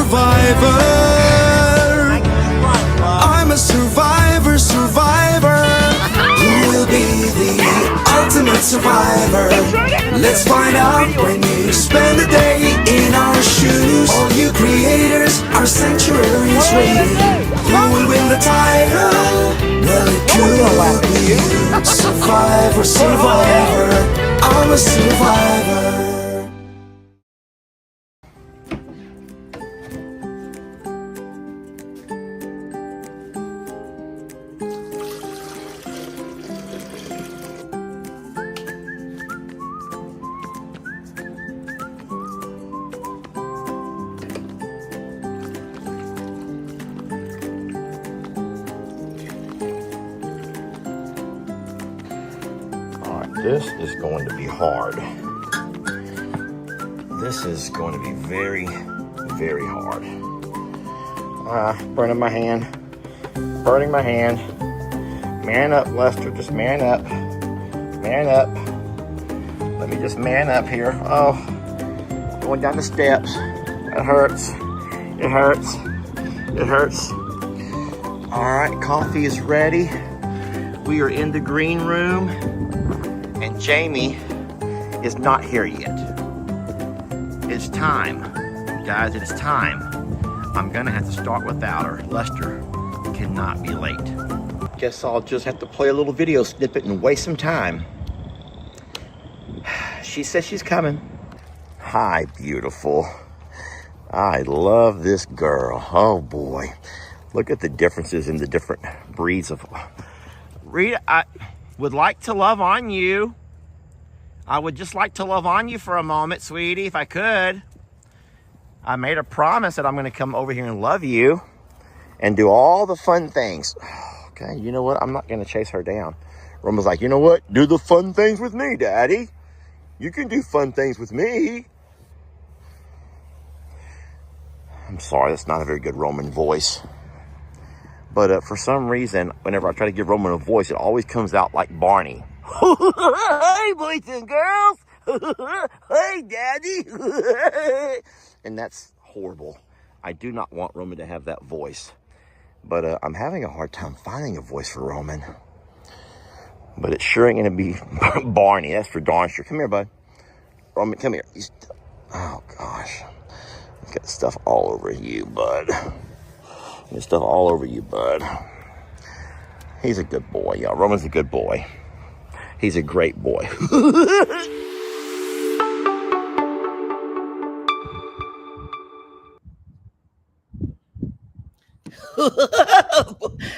survivor. I'm a survivor, survivor. Who will be the ultimate survivor? Let's find out when you spend a day in our shoes. All you creators, our sanctuary is waiting. Who will win the title? Well, it could be you. Survivor, survivor. I'm a survivor. This is going to be hard. This is going to be very, very hard. Burning my hand. Burning my hand. Man up, Lester. Just man up. Man up. Let me just man up here. Oh, going down the steps. It hurts. It hurts. It hurts. All right, coffee is ready. We are in the green room. And Jamie is not here yet. It's time, guys, it's time. I'm gonna have to start without her. Lester cannot be late. Guess I'll just have to play a little video snippet and waste some time. She says she's coming. Hi, beautiful. I love this girl. Oh boy. Look at the differences in the different breeds of... Rita, I would like to love on you. I would just like to love on you for a moment, sweetie, if I could. I made a promise that I'm going to come over here and love you and do all the fun things. Okay, you know what? I'm not going to chase her down. Roman's like, you know what? Do the fun things with me, Daddy. You can do fun things with me. I'm sorry, that's not a very good Roman voice. But for some reason, whenever I try to give Roman a voice, it always comes out like Barney. Hey, boys and girls. Hey, Daddy. And that's horrible. I do not want Roman to have that voice. But I'm having a hard time finding a voice for Roman. But it sure ain't going to be Barney. That's for darn sure. Come here, bud. Roman, come here. Oh, gosh. I've got stuff all over you, bud. There's stuff all over you, bud. He's a good boy, y'all. Roman's a good boy. He's a great boy.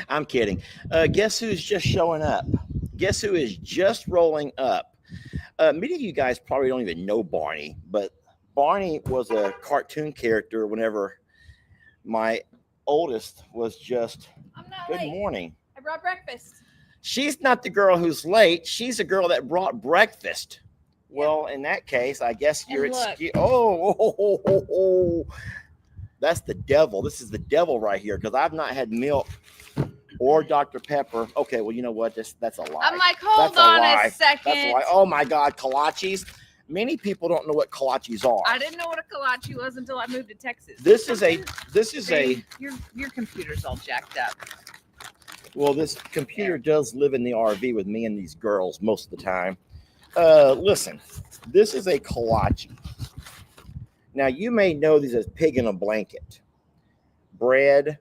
I'm kidding. Guess who's just showing up? Guess who is just rolling up? Many of you guys probably don't even know Barney, but Barney was a cartoon character whenever my oldest was just, good morning. I brought breakfast. She's not the girl who's late. She's the girl that brought breakfast. Well, in that case, I guess you're excused. Oh, that's the devil. This is the devil right here because I've not had milk or Dr. Pepper. Okay, well, you know what? That's a lie. I'm like, hold on a second. That's a lie. Oh, my God, kolaches. Many people don't know what kolaches are. I didn't know what a kolache was until I moved to Texas. This is a. Your computer's all jacked up. Well, this computer does live in the RV with me and these girls most of the time. Listen, this is a kolache. Now, you may know these as pig in a blanket. Bread.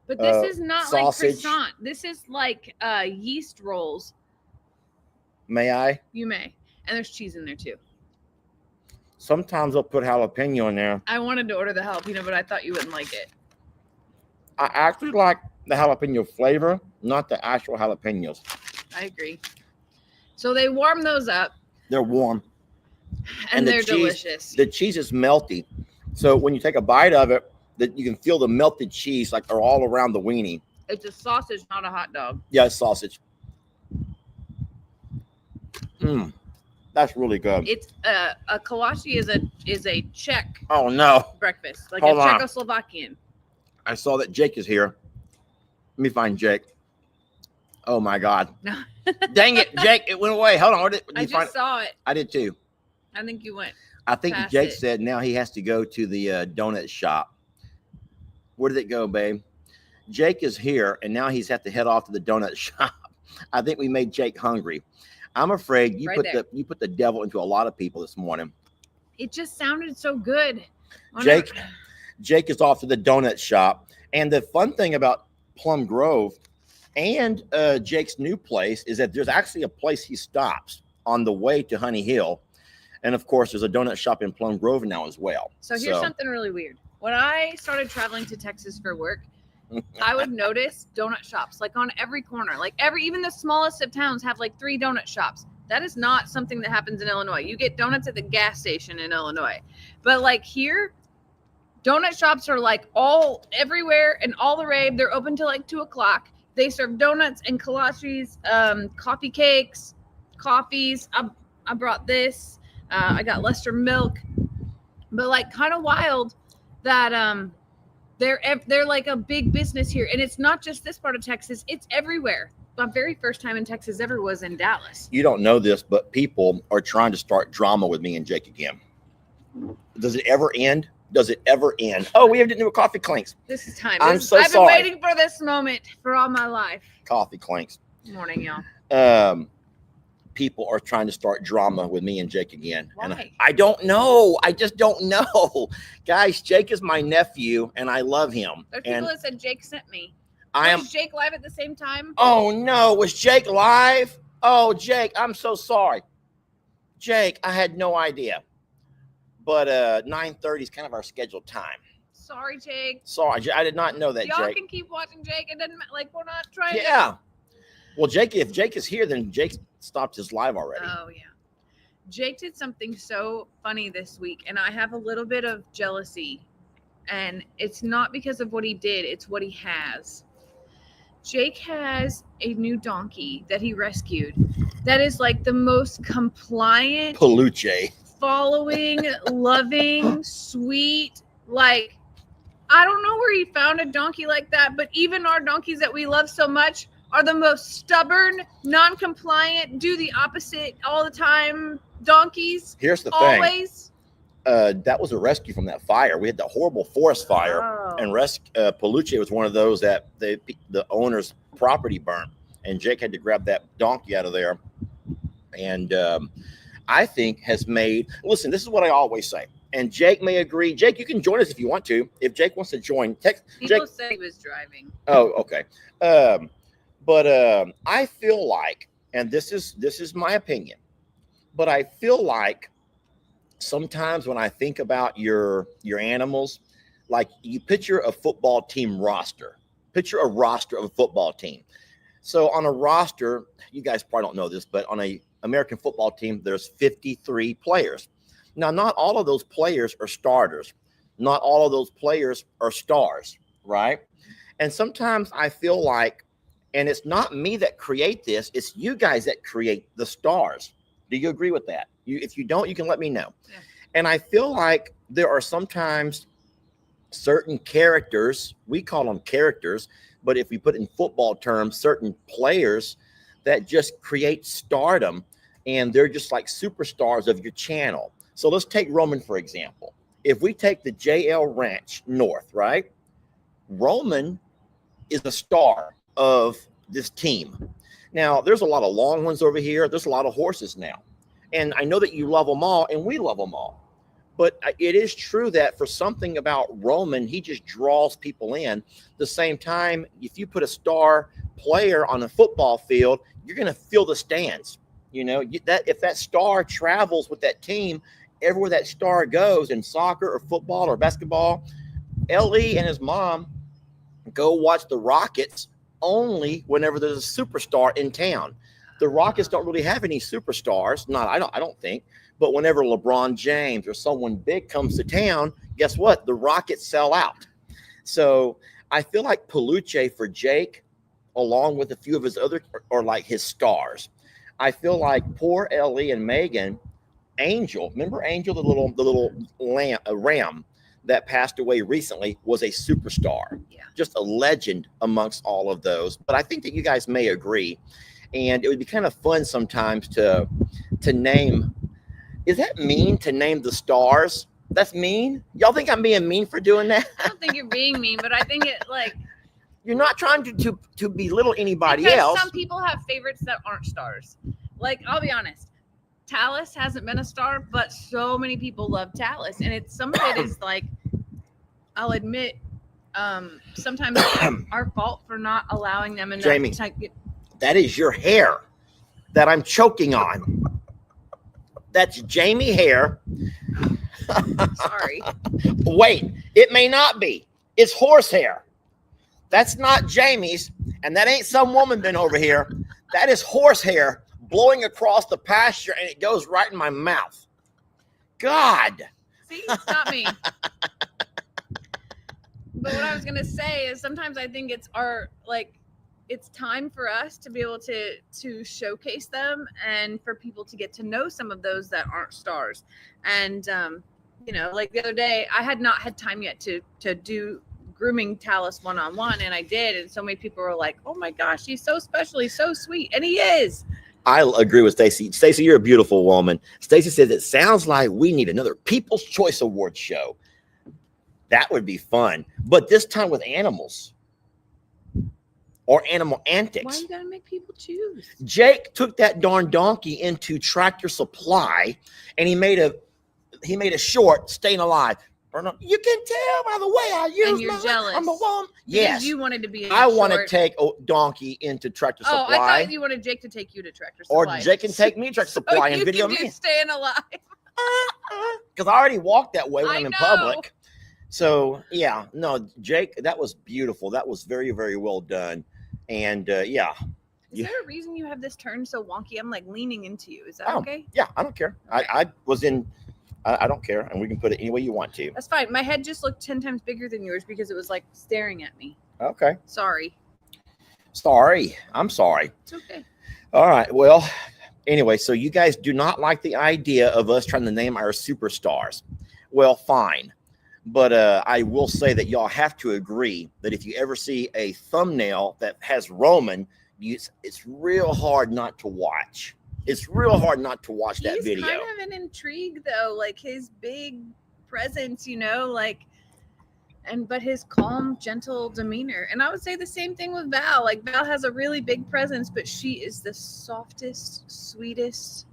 But this is not sausage. like croissant. This is like yeast rolls. May I? You may. And there's cheese in there, too. Sometimes I'll put jalapeno in there. I wanted to order the jalapeno, but I thought you wouldn't like it. I actually like the jalapeno flavor, not the actual jalapenos. I agree. So they warm those up. They're warm. And they're delicious. The cheese is melty. So when you take a bite of it, that you can feel the melted cheese like they're all around the weenie. It's a sausage, not a hot dog. Yeah, it's sausage. That's really good. It's a kolache is a Czech. Oh no! Breakfast like Hold a on. Czechoslovakian. I saw that Jake is here. Let me find Jake. Oh my God! No. Dang it, Jake! It went away. Hold on. Where did I you find just saw it. I did too. I think you went. I think past Jake it. said now he has to go to the donut shop Where did it go, babe? Jake is here, and now he's had to head off to the donut shop. I think we made Jake hungry. I'm afraid you put the devil into a lot of people this morning. It just sounded so good. Jake is off to the donut shop. And the fun thing about Plum Grove and Jake's new place is that there's actually a place he stops on the way to Honey Hill. And of course, there's a donut shop in Plum Grove now as well. So here's something really weird. When I started traveling to Texas for work, I would notice donut shops like on every corner, like even the smallest of towns have like 3 donut shops. That is not something that happens in Illinois. You get donuts at the gas station in Illinois, but like here, donut shops are like all everywhere and all the rave. They're open till like 2 o'clock. They serve donuts and kolaches, coffee cakes, coffees. I brought this. I got Lester milk, but like kind of wild that they're like a big business here, and it's not just this part of Texas; it's everywhere. My very first time in Texas ever was in Dallas. You don't know this, but people are trying to start drama with me and Jake again. Does it ever end? Does it ever end? Oh, we have to do a coffee clinks. This is time. I've been waiting for this moment for all my life. Coffee clinks. Good morning, y'all. People are trying to start drama with me and Jake again. Why? And I don't know. I just don't know. Guys, Jake is my nephew, and I love him. There's people that said Jake sent me. Was Jake live at the same time? Oh, no. Was Jake live? Oh, Jake, I'm so sorry. Jake, I had no idea. But 9:30 is kind of our scheduled time. Sorry, Jake. Sorry, I did not know that, Y'all Jake. can keep watching Jake. It doesn't like we're not trying. Yeah. Well, Jake, if Jake is here, then Jake stopped his live already. Oh yeah. Jake did something so funny this week, and I have a little bit of jealousy. And it's not because of what he did; it's what he has. Jake has a new donkey that he rescued. That is like the most compliant, Peluche. following, loving, sweet. Like, I don't know where he found a donkey like that, but even our donkeys that we love so much are the most stubborn, non-compliant, do the opposite all the time donkeys. Here's the always. Thing. That was a rescue from that fire. We had the horrible forest fire, and Peluche was one of those that the owner's property burned, and Jake had to grab that donkey out of there. And I think has made, listen, this is what I always say, and Jake may agree. Jake, you can join us if you want to. If Jake wants to join, text. People say he was driving. Oh, okay. But I feel like, and this is my opinion, but I feel like sometimes when I think about your animals, like you picture a football team roster, picture a roster of a football team. So on a roster, you guys probably don't know this, but on a American football team, there's 53 players. Now, not all of those players are starters. Not all of those players are stars, right? And sometimes I feel like, and it's not me that create this, it's you guys that create the stars. Do you agree with that? If you don't, you can let me know. Yeah. And I feel like there are sometimes certain characters, we call them characters, but if we put in football terms, certain players that just create stardom, and they're just like superstars of your channel. So let's take Roman, for example. If we take the JL Ranch North, right? Roman is a star of this team. Now, there's a lot of long ones over here. There's a lot of horses now. And I know that you love them all, and we love them all. But it is true that for something about Roman, he just draws people in. The same time, if you put a star player on a football field, you're going to fill the stands. You know, that if that star travels with that team, everywhere that star goes in soccer or football or basketball, L.E. and his mom go watch the Rockets only whenever there's a superstar in town. The Rockets don't really have any superstars. I don't think. But whenever LeBron James or someone big comes to town, guess what? The Rockets sell out. So I feel like Peluche for Jake, along with a few of his other, are like his stars. I feel like poor Ellie and Megan, Angel, remember Angel, the little ram that passed away recently, was a superstar. Yeah. Just a legend amongst all of those. But I think that you guys may agree. And it would be kind of fun sometimes to name. Is that mean to name the stars? That's mean. Y'all think I'm being mean for doing that? I don't think you're being mean, but I think it like You're not trying to belittle anybody because else. some people have favorites that aren't stars. Like, I'll be honest, Talus hasn't been a star, but so many people love Talus, and it's some of it is like, I'll admit, sometimes it's our fault for not allowing them enough Jamie, that is your hair that I'm choking on. That's Jamie hair. Sorry. Wait, it may not be. It's horse hair. That's not Jamie's, and that ain't some woman been over here. That is horse hair blowing across the pasture, and it goes right in my mouth. God. See, it's not me. But what I was gonna say is sometimes I think it's it's time for us to be able to showcase them and for people to get to know some of those that aren't stars. And like the other day, I had not had time yet to do grooming Talus one-on-one, and I did, and so many people were like, oh my gosh, he's so special, he's so sweet, and he is. I agree with Stacy. Stacy, you're a beautiful woman. Stacy says it sounds like we need another People's Choice Award show. That would be fun, but this time with animals or animal antics. Why you gotta make people choose? Jake took that darn donkey into Tractor Supply, and he made a short, Staying Alive. You can tell by the way I use and you're jealous. I'm a woman. Yes, you wanted to be. I want to take a donkey into Tractor Supply. Oh, I thought you wanted Jake to take you to Tractor Supply. Or Jake can take me to Tractor Supply and video me. Staying Alive. Because I already walk that way when I'm in public. So yeah, no, Jake, that was beautiful. That was very, very well done. And yeah. Is there a reason you have this turn so wonky? I'm like leaning into you. Is that okay? Yeah, I don't care. I don't care, and we can put it any way you want to. That's fine. My head just looked 10 times bigger than yours because it was like staring at me. Okay. Sorry. I'm sorry. It's okay. All right. Well, anyway, so you guys do not like the idea of us trying to name our superstars. Well, fine. But I will say that y'all have to agree that if you ever see a thumbnail that has Roman, it's real hard not to watch. It's real hard not to watch that video. He's kind of an intrigue, though, like his big presence, but his calm, gentle demeanor. And I would say the same thing with Val. Like, Val has a really big presence, but she is the softest, sweetest,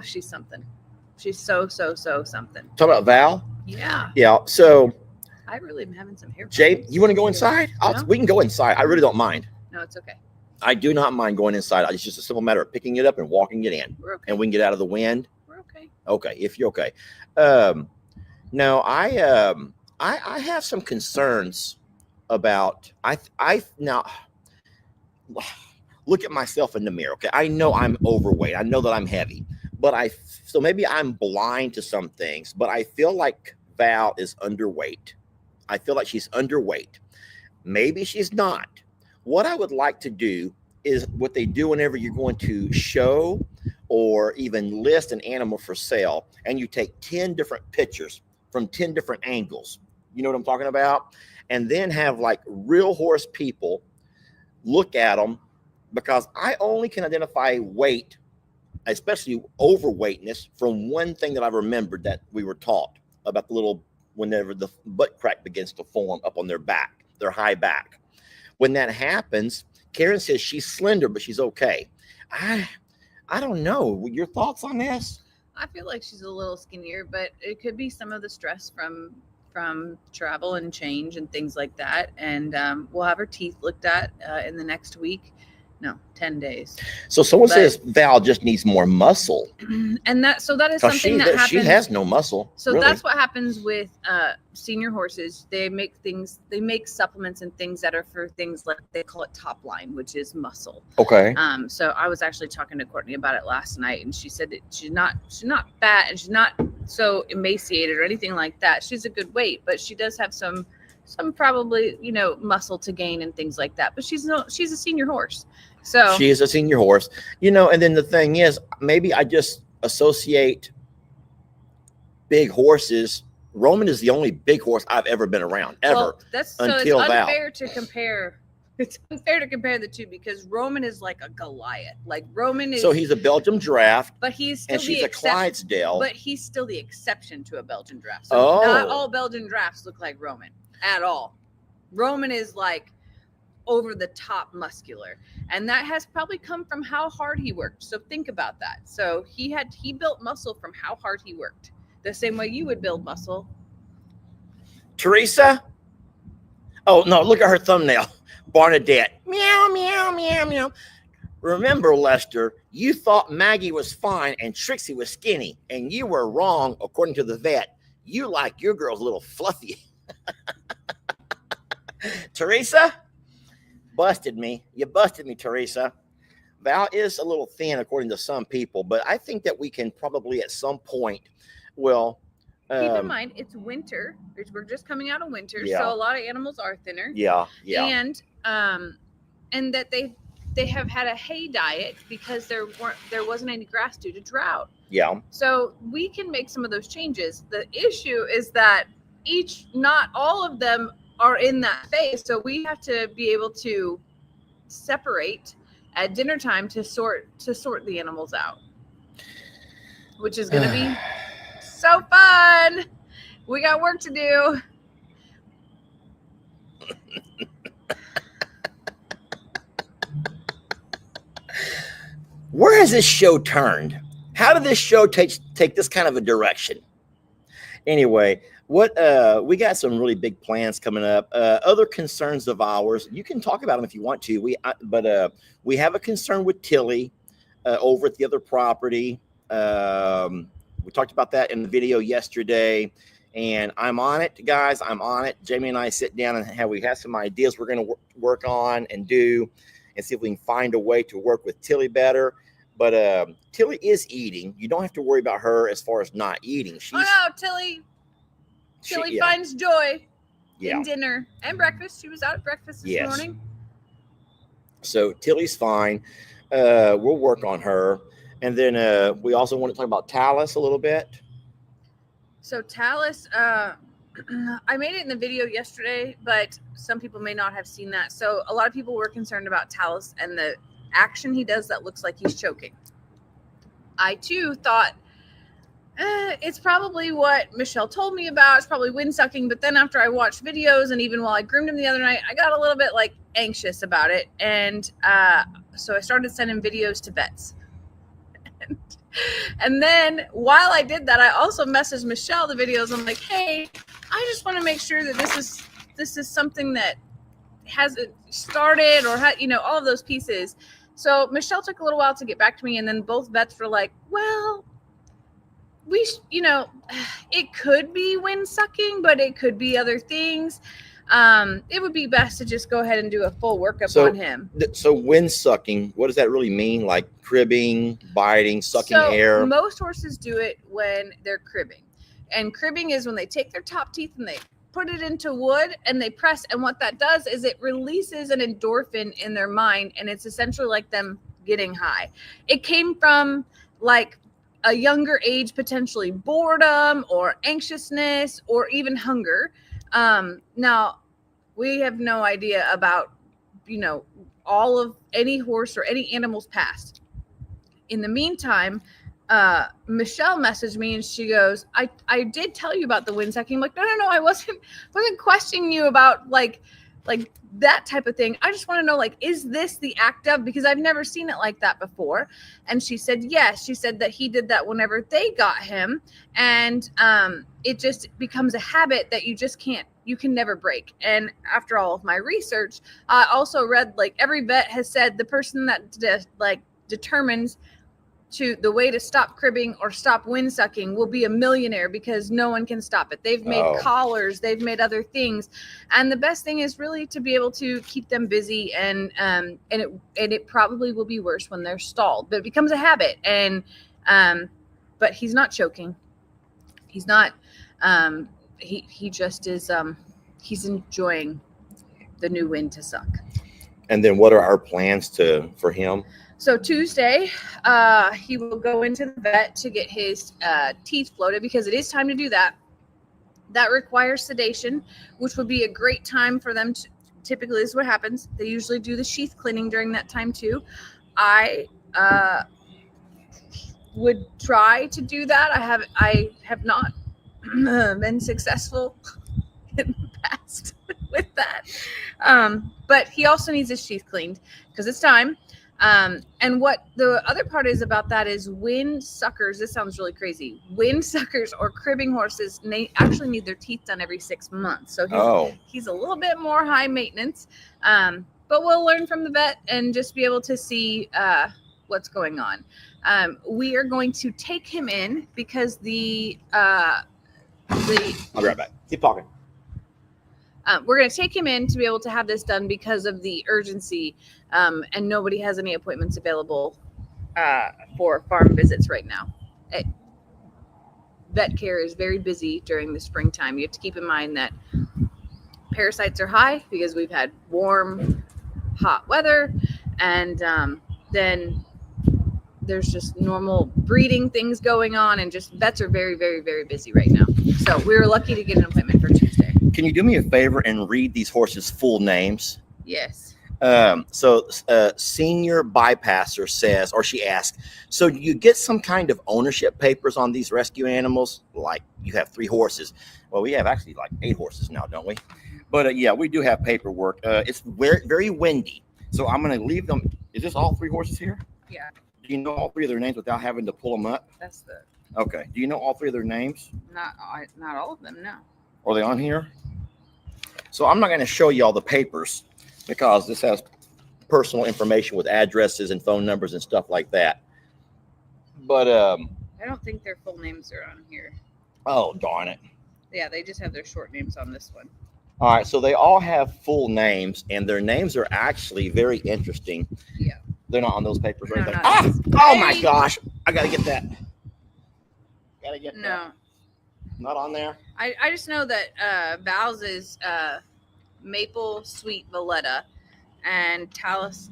she's something. She's so something. Talk about Val? Yeah. Yeah, so. I really am having some hair. Jay, you want to go inside? No? We can go inside. I really don't mind. No, it's okay. I do not mind going inside. It's just a simple matter of picking it up and walking it in. We're okay. And we can get out of the wind. We're okay. Okay, if you're okay. No, I have some concerns about now look at myself in the mirror. Okay, I know I'm overweight. I know that I'm heavy, but so maybe I'm blind to some things. But I feel like Val is underweight. I feel like she's underweight. Maybe she's not. What I would like to do is what they do whenever you're going to show or even list an animal for sale, and you take 10 different pictures from 10 different angles. You know what I'm talking about? And then have like real horse people look at them, because I only can identify weight, especially overweightness, from one thing that I remembered that we were taught about whenever the butt crack begins to form up on their back, their high back. When that happens, Karen says she's slender, but she's okay. I don't know. Your thoughts on this? I feel like she's a little skinnier, but it could be some of the stress from travel and change and things like that. And we'll have her teeth looked at in the next week. No, 10 days. So someone says Val just needs more muscle. And that is something that happens. She has no muscle. So really. That's what happens with senior horses. They make supplements and things that are for things like, they call it top line, which is muscle. Okay. So I was actually talking to Courtney about it last night, and she said that she's not fat and she's not so emaciated or anything like that. She's a good weight, but she does have some probably, muscle to gain and things like that. But she's a senior horse. So she is a senior horse, and then the thing is, maybe I just associate big horses. Roman is the only big horse I've ever been around, ever. So it's unfair to compare It's unfair to compare the two because Roman is like a Goliath. Like Roman is. So he's a Belgium draft, but he's still and she's the a Clydesdale. But he's still the exception to a Belgian draft. So not all Belgian drafts look like Roman at all. Roman is like over the top muscular, and that has probably come from how hard he worked. So think about that. So he built muscle from how hard he worked, the same way you would build muscle. Teresa? Oh no, look at her thumbnail. Barnadette. Meow, meow, meow, meow. Remember, Lester, you thought Maggie was fine and Trixie was skinny, and you were wrong according to the vet. You like your girls a little fluffy. Teresa? Busted me. You busted me, Teresa. Val is a little thin according to some people, but I think that we can probably at some point, well, keep in mind it's winter. We're just coming out of winter, yeah. So a lot of animals are thinner. Yeah. And that they have had a hay diet because there wasn't any grass due to drought. Yeah. So we can make some of those changes. The issue is that not all of them are in that phase. So we have to be able to separate at dinner time to sort the animals out, which is going to be so fun. We got work to do. Where has this show turned? How did this show take this kind of a direction? Anyway, we got some really big plans coming up. Other concerns of ours, you can talk about them if you want to. We have a concern with Tilly over at the other property. We talked about that in the video yesterday, and I'm on it, guys. I'm on it. Jamie and I sit down and we have some ideas we're going to work on and do, and see if we can find a way to work with Tilly better. But Tilly is eating. You don't have to worry about her as far as not eating. Tilly finds joy in dinner and breakfast. She was out at breakfast this morning. So Tilly's fine. We'll work on her. And then we also want to talk about Talus a little bit. So Talus, I made it in the video yesterday, but some people may not have seen that. So a lot of people were concerned about Talus and the action he does that looks like he's choking. I too thought it's probably what Michelle told me about. It's probably wind sucking. But then after I watched videos and even while I groomed him the other night, I got a little bit like anxious about it. And so I started sending videos to vets. And then while I did that, I also messaged Michelle the videos. I'm like, hey, I just want to make sure that this is something that hasn't started or all of those pieces. So Michelle took a little while to get back to me, and then both vets were like, well, it could be wind sucking, but it could be other things. It would be best to just go ahead and do a full workup on him. So wind sucking, what does that really mean? Like cribbing, biting, sucking air? Most horses do it when they're cribbing. And cribbing is when they take their top teeth and they put it into wood and they press. And what that does is it releases an endorphin in their mind. And it's essentially like them getting high. It came from like a younger age, potentially boredom or anxiousness or even hunger. Now we have no idea about, all of any horse or any animal's past. In the meantime, Michelle messaged me and she goes, I did tell you about the wind sucking. I'm like, no, I wasn't questioning you about like that type of thing. I just want to know, like, is this the act of, because I've never seen it like that before. And she said, yes. She said that he did that whenever they got him. And it just becomes a habit that you can never break. And after all of my research, I also read, like, every vet has said the person that determines the way to stop cribbing or stop wind sucking will be a millionaire because no one can stop it. They've made collars, they've made other things. And the best thing is really to be able to keep them busy, and it probably will be worse when they're stalled, but it becomes a habit. And but he's not choking. He's not he just is he's enjoying the new wind to suck. And then what are our plans for him? So Tuesday, he will go into the vet to get his teeth floated because it is time to do that. That requires sedation, which would be a great time for them typically this is what happens. They usually do the sheath cleaning during that time too. I would try to do that. I have not been successful in the past with that. But he also needs his sheath cleaned because it's time. And what the other part is about that is wind suckers. This sounds really crazy. Wind suckers or cribbing horses actually need their teeth done every 6 months. So he's a little bit more high maintenance. But we'll learn from the vet and just be able to see what's going on. We are going to take him in because I'll be right back. Keep talking. We're going to take him in to be able to have this done because of the urgency, and nobody has any appointments available for farm visits right now. Vet care is very busy during the springtime. You have to keep in mind that parasites are high because we've had warm, hot weather, and then there's just normal breeding things going on, and just vets are very, very, very busy right now. So we were lucky to get an appointment for Tuesday. Can you do me a favor and read these horses' full names? Yes. Senior bypasser says, or she asks, so do you get some kind of ownership papers on these rescue animals? Like you have 3 horses. Well, we have actually like 8 horses now, don't we? But yeah, we do have paperwork. It's very, very windy. So I'm going to leave them. Is this all 3 horses here? Yeah. Do you know all 3 of their names without having to pull them up? That's the. Okay. Do you know all 3 of their names? Not all of them, no. Are they on here? So I'm not going to show you all the papers because this has personal information with addresses and phone numbers and stuff like that. But I don't think their full names are on here. Oh, darn it. Yeah, they just have their short names on this one. All right, so they all have full names, and their names are actually very interesting. Yeah. They're not on those papers or No, anything. not Oh my gosh. I got to get that. That. No. Not on there? I just know that Val's is Maple Sweet Valletta, and Talus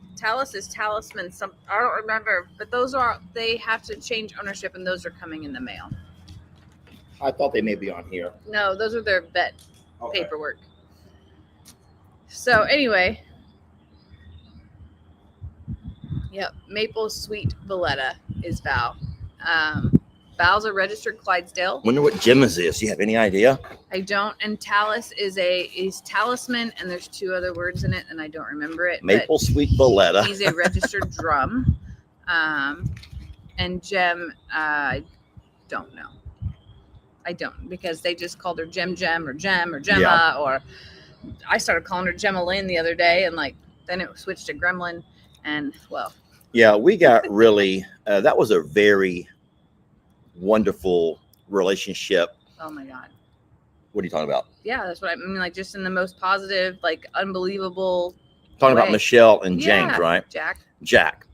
is Talisman. I don't remember, but they have to change ownership, and those are coming in the mail. I thought they may be on here. No, those are their vet paperwork. So anyway, yep, Maple Sweet Valletta is Val. Val's a registered Clydesdale. Wonder what Jim is this. Do you have any idea? I don't. And Talus is Talisman, and there's 2 other words in it, and I don't remember it. Maple Sweet Valletta. He's a registered drum. And Gem, I don't know. I don't, because they just called her Gem or Gemma, Yeah. or I started calling her Gemma Lynn the other day, and then it switched to Gremlin, and well. Yeah, we got really, that was a very wonderful relationship. Oh my God. What are you talking about? Yeah, that's what I mean. Just in the most positive, unbelievable. Talking way. about Michelle and James, Yeah, right? Jack.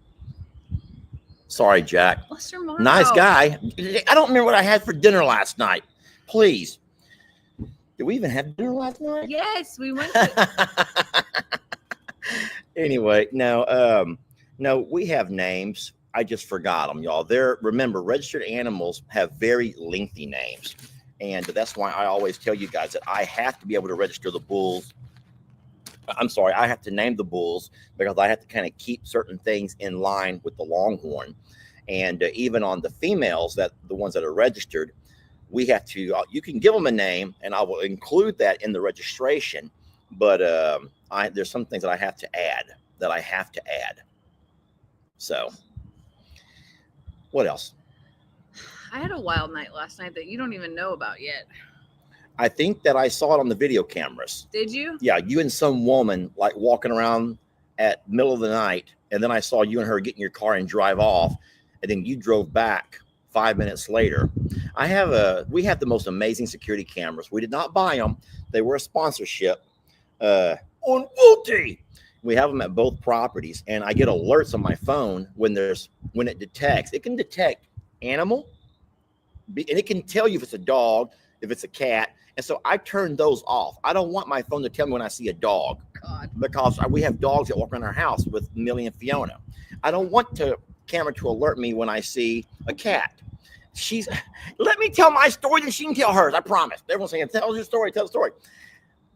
Sorry, Jack. Bless her heart. Nice guy. I don't remember what I had for dinner last night. Please. Did we even have dinner last night? Yes, we went to. Anyway, no, we have names. I just forgot them, y'all. Remember, registered animals have very lengthy names. And that's why I always tell you guys that I have to be able to register the bulls. I'm sorry, I have to name the bulls because I have to kind of keep certain things in line with the longhorn. And even on the females, the ones that are registered, we have to, you can give them a name and I will include that in the registration. But there's some things that I have to add. So what else? I had a wild night last night that you don't even know about yet. I think that I saw it on the video cameras. Did you? Yeah, you and some woman walking around at middle of the night, and then I saw you and her get in your car and drive off, and then you drove back 5 minutes later. We have the most amazing security cameras. We did not buy them; they were a sponsorship on Wooty. We have them at both properties, and I get alerts on my phone when it detects. It can detect animal, and it can tell you if it's a dog, if it's a cat. And so I turn those off. I don't want my phone to tell me when I see a dog. God. Because we have dogs that walk around our house with Millie and Fiona. I don't want the camera to alert me when I see a cat. Let me tell my story, then she can tell hers. I promise. Everyone's saying, tell your story, tell the story.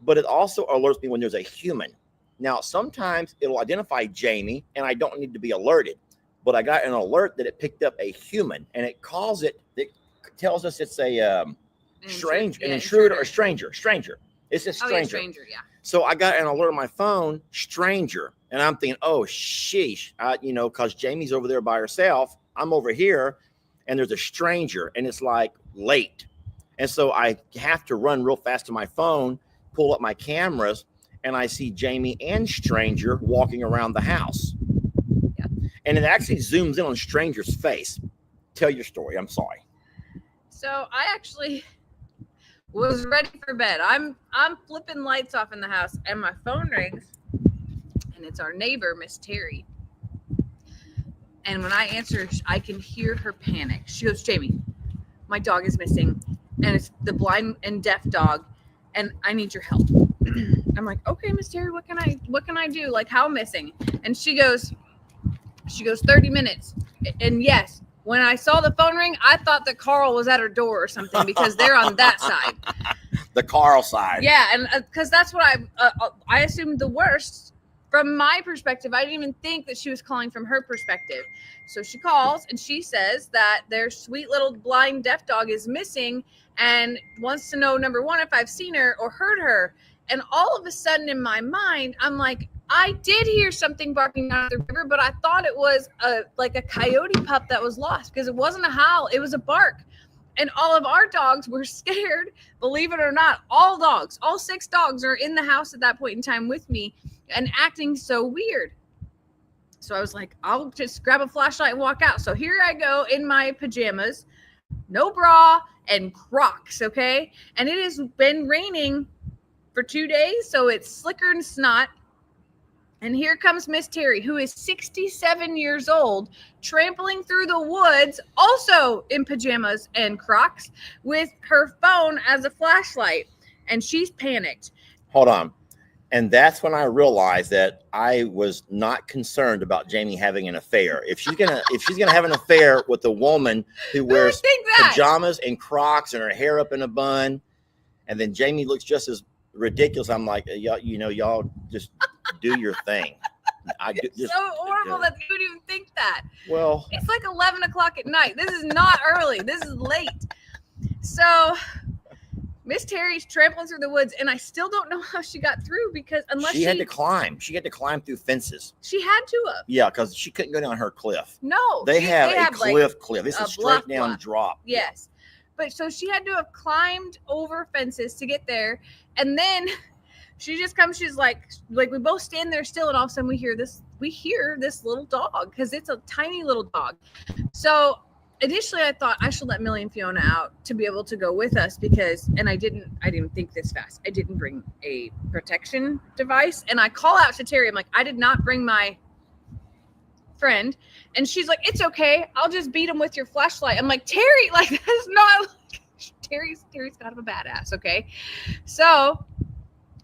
But it also alerts me when there's a human Now, sometimes it'll identify Jamie and I don't need to be alerted, but I got an alert that it picked up a human and it tells us it's a intruder or stranger. It's a stranger. Oh, yeah, stranger, yeah. So I got an alert on my phone, stranger. And I'm thinking, oh, sheesh, because Jamie's over there by herself. I'm over here and there's a stranger and it's like late. And so I have to run real fast to my phone, pull up my cameras, and I see Jamie and stranger walking around the house. Yeah. And it actually zooms in on stranger's face. Tell your story. I'm sorry. So I actually was ready for bed. I'm flipping lights off in the house and my phone rings and it's our neighbor, Miss Terry. And when I answer, I can hear her panic. She goes, Jamie, my dog is missing and it's the blind and deaf dog and I need your help. I'm like, okay, Miss Terry, what can I do? Like, how missing? And she goes 30 minutes. And yes, when I saw the phone ring, I thought that Carl was at her door or something because they're on that side. The Carl side. Yeah, and because that's what I assumed the worst. From my perspective, I didn't even think that she was calling from her perspective. So she calls and she says that their sweet little blind deaf dog is missing and wants to know, number one, if I've seen her or heard her. And all of a sudden in my mind, I'm like, I did hear something barking down the river, but I thought it was like a coyote pup that was lost because it wasn't a howl, it was a bark. And all of our dogs were scared. Believe it or not, all 6 dogs are in the house at that point in time with me and acting so weird. So I was like, I'll just grab a flashlight and walk out. So here I go in my pajamas, no bra and Crocs, okay? And it has been raining for 2 days, so it's slicker than snot. And here comes Miss Terry, who is 67 years old, trampling through the woods, also in pajamas and Crocs, with her phone as a flashlight. And she's panicked. Hold on. And that's when I realized that I was not concerned about Jamie having an affair. If she's gonna have an affair with a woman who wears pajamas and Crocs and her hair up in a bun, and then Jamie looks just as ridiculous, I'm like, y'all just do your thing. It's so horrible that you would even think that. Well, it's like 11 o'clock at night. This is not early. This is late. So Miss Terry's trampling through the woods, and I still don't know how she got through because she had to climb. She had to climb through fences. She had to have. Yeah, because she couldn't go down her cliff. No. They have a cliff. It's a straight down drop. Yes. But so she had to have climbed over fences to get there. And then she just comes, she's like we both stand there still, and all of a sudden we hear this little dog because it's a tiny little dog. So initially I thought I should let Millie and Fiona out to be able to go with us because, and I didn't think this fast. I didn't bring a protection device. And I call out to Terry. I'm like, I did not bring my friend. And she's like, it's okay. I'll just beat him with your flashlight. I'm like, Terry, like that's not like, Terry's kind of a badass. Okay. So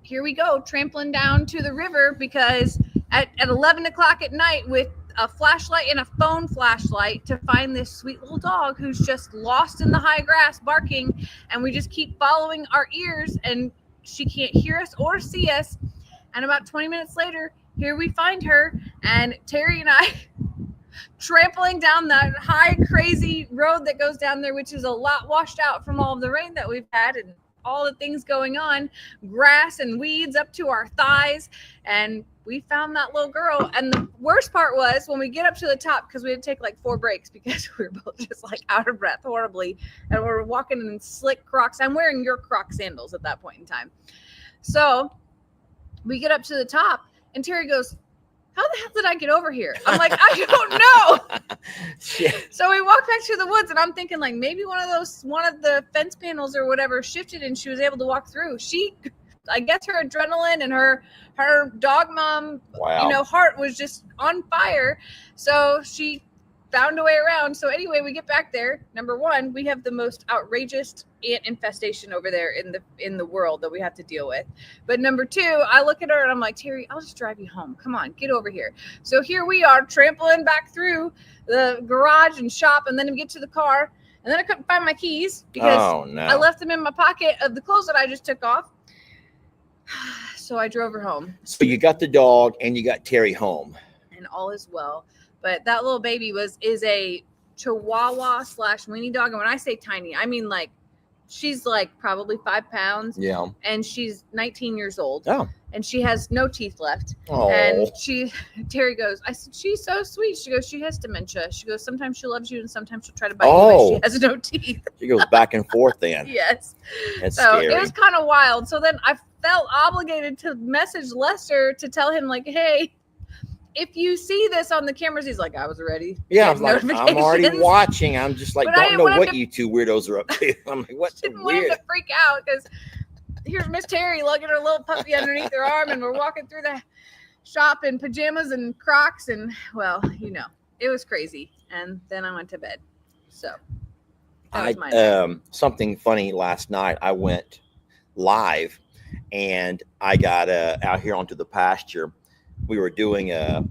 here we go, trampling down to the river because at 11 o'clock at night with a flashlight and a phone flashlight to find this sweet little dog who's just lost in the high grass barking, and we just keep following our ears and she can't hear us or see us. And about 20 minutes later, here we find her, and Terry and I trampling down that high crazy road that goes down there, which is a lot washed out from all of the rain that we've had and all the things going on, grass and weeds up to our thighs. And we found that little girl. And the worst part was when we get up to the top, because we had to take like 4 breaks because we were both just like out of breath horribly. And we were walking in slick Crocs. I'm wearing your Croc sandals at that point in time. So we get up to the top and Terry goes, how the hell did I get over here? I'm like, I don't know. So we walked back to the woods and I'm thinking like maybe one of the fence panels or whatever shifted and she was able to walk through. I guess her adrenaline and her dog mom, heart was just on fire. So she found a way around. So anyway, we get back there. Number one, we have the most outrageous ant infestation over there in the world that we have to deal with. But number two, I look at her and I'm like, Terry, I'll just drive you home. Come on, get over here. So here we are trampling back through the garage and shop, and then we get to the car, and then I couldn't find my keys because I left them in my pocket of the clothes that I just took off. So I drove her home. So you got the dog and you got Terry home. And all is well. But that little baby is a Chihuahua / weenie dog. And when I say tiny, I mean like she's like probably 5 pounds. Yeah. And she's 19 years old. Oh. And she has no teeth left. Oh. And Terry goes, I said, she's so sweet. She goes, she has dementia. She goes, sometimes she loves you and sometimes she'll try to bite you, but she has no teeth. She goes back and forth then. Yes. That's so scary. It was kind of wild. So then I felt obligated to message Lester to tell him like, hey, if you see this on the cameras, he's like, I was ready. Yeah, I'm like, I'm already watching. I'm just like, don't know what you two weirdos are up to. I'm like, what's so didn't weird? want him to freak out because here's Miss Terry lugging her little puppy underneath her arm, and we're walking through the shop in pajamas and Crocs, and well, you know, it was crazy. And then I went to bed. So that was my something funny last night. I went live, and I got out here onto the pasture. We were doing I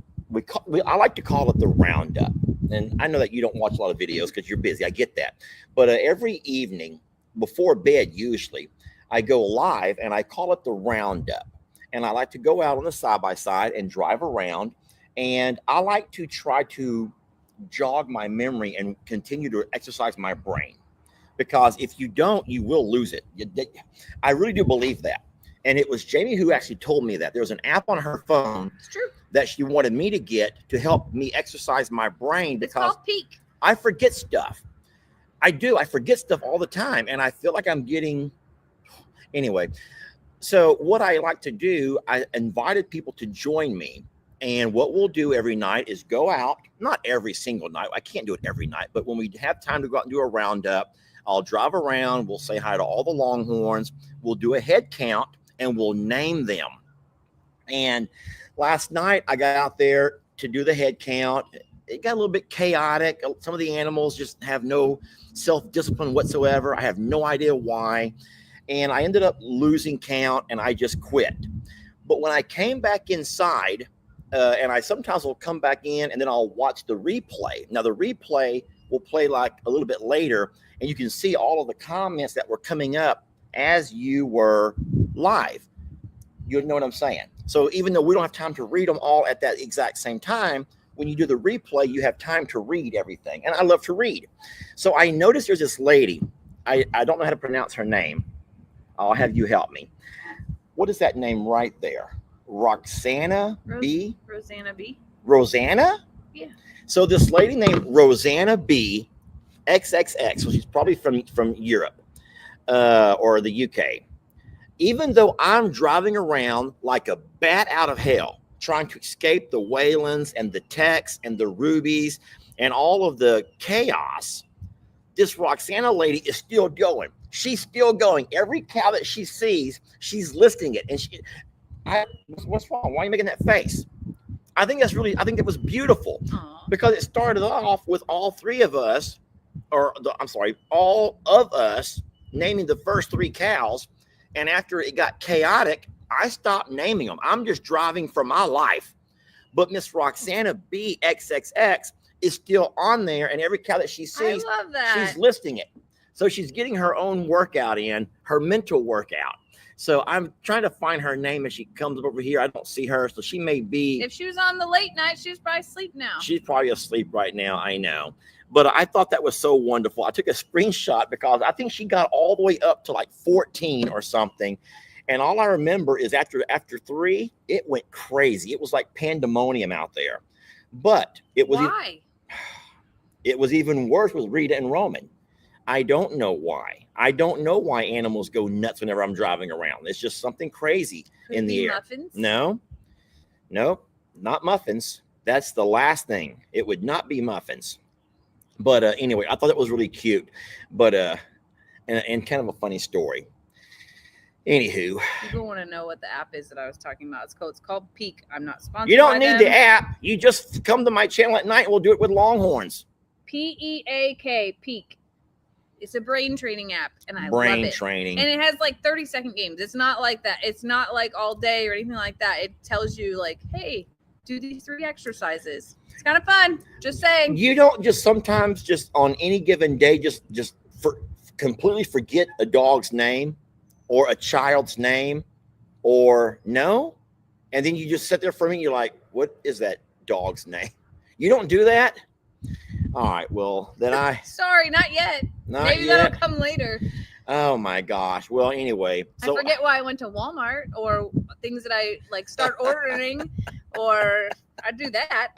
like to call it the roundup. And I know that you don't watch a lot of videos because you're busy. I get that. But every evening before bed, usually, I go live and I call it the roundup. And I like to go out on the side-by-side and drive around. And I like to try to jog my memory and continue to exercise my brain. Because if you don't, you will lose it. I really do believe that. And it was Jamie who actually told me that. There was an app on her phone that she wanted me to get to help me exercise my brain because it's called Peak. I forget stuff. I do. I forget stuff all the time. And I feel like I'm getting... Anyway, so what I like to do, I invited people to join me. And what we'll do every night is go out, not every single night. I can't do it every night. But when we have time to go out and do a roundup, I'll drive around. We'll say hi to all the Longhorns. We'll do a head count. And we'll name them. And last night I got out there to do the head count. It got a little bit chaotic. Some of the animals just have no self-discipline whatsoever. I have no idea why. And I ended up losing count and I just quit. But when I came back inside, and I sometimes will come back in and then I'll watch the replay. Now the replay will play like a little bit later and you can see all of the comments that were coming up as you were live. You know what I'm saying? So even though we don't have time to read them all at that exact same time, when you do the replay, you have time to read everything. And I love to read. So I noticed there's this lady. I don't know how to pronounce her name. I'll have you help me. What is that name right there? Roxana B? Rosanna B. Rosanna? Yeah. So this lady named Rosanna B, XXX. So she's probably from Europe. Or the UK. Even though I'm driving around like a bat out of hell, trying to escape the Waylands and the Tex and the Rubies and all of the chaos, this Roxana lady is still going. She's still going. Every cow that she sees, she's listing it. And what's wrong? Why are you making that face? I think it was beautiful. Aww. Because it started off with all of us naming the first 3 cows. And after it got chaotic, I stopped naming them. I'm just driving for my life. But Miss Roxana B XXX is still on there. And every cow that she sees, I love that. She's listing it. So she's getting her own workout in, her mental workout. So I'm trying to find her name as she comes over here. I don't see her. So she may be. If she was on the late night, she's probably asleep now. She's probably asleep right now. I know. But I thought that was so wonderful. I took a screenshot because I think she got all the way up to like 14 or something. And all I remember is after 3, it went crazy. It was like pandemonium out there. But it was it was even worse with Rita and Roman. I don't know why. I don't know why animals go nuts whenever I'm driving around. It's just something crazy in the air. Muffins? No, not muffins. That's the last thing. It would not be muffins. But anyway, I thought it was really cute. But and kind of a funny story. Anywho, people want to know what the app is that I was talking about. It's called Peak. I'm not sponsored. You don't need the app. You just come to my channel at night and we'll do it with Longhorns. PEAK, Peak. It's a brain training app, and I love it. Brain training. And it has like 30-second games. It's not like that. It's not like all day or anything like that. It tells you like, hey, do these 3 exercises. It's kind of fun. Just saying. You don't just sometimes just on any given day just completely forget a dog's name or a child's name or no. And then you just sit there for a minute. You're like, what is that dog's name? You don't do that? All right. Well, then Sorry, not yet. Maybe yet. that'll come later. Oh my gosh. Well, anyway. So I forget why I went to Walmart or things that I like start ordering or I do that.